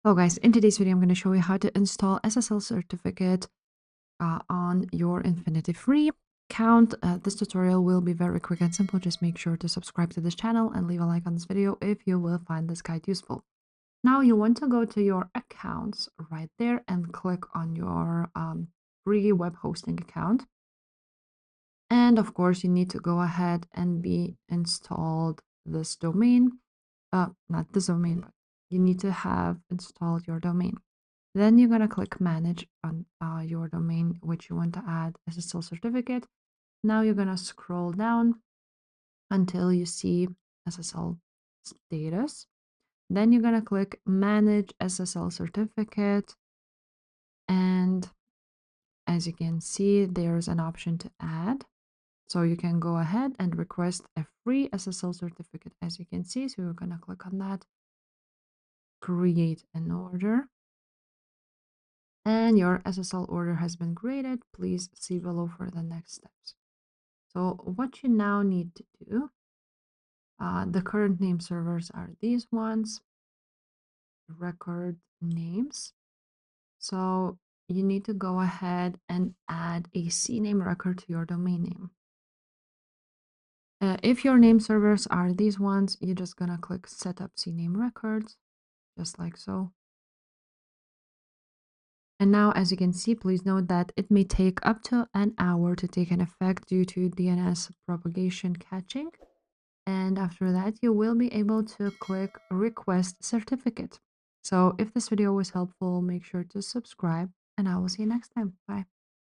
Hello guys, in today's video I'm going to show you how to install SSL certificate on your InfinityFree account. This tutorial will be very quick and simple. Just make sure to subscribe to this channel and leave a like on this video if you will find this guide useful. Now you want to go to your accounts right there and click on your free web hosting account. And of course you need to go ahead and be installed this domain. Not this domain, but you need to have installed your domain. Then you're going to click manage on your domain, which you want to add SSL certificate. Now you're going to scroll down until you see SSL status. Then you're going to click manage SSL certificate. And as you can see, there's an option to add. So you can go ahead and request a free SSL certificate, as you can see. So we're going to click on that, create an order. And your SSL order has been created. Please see below for the next steps. So what you now need to do, the current name servers are these ones, record names. So you need to go ahead and add a CNAME record to your domain name. If your name servers are these ones, you're just gonna click setup CNAME records, just like so. And now, as you can see, please note that it may take up to an hour to take an effect due to DNS propagation catching. And after that, you will be able to click request certificate. So if this video was helpful, make sure to subscribe and I will see you next time. Bye.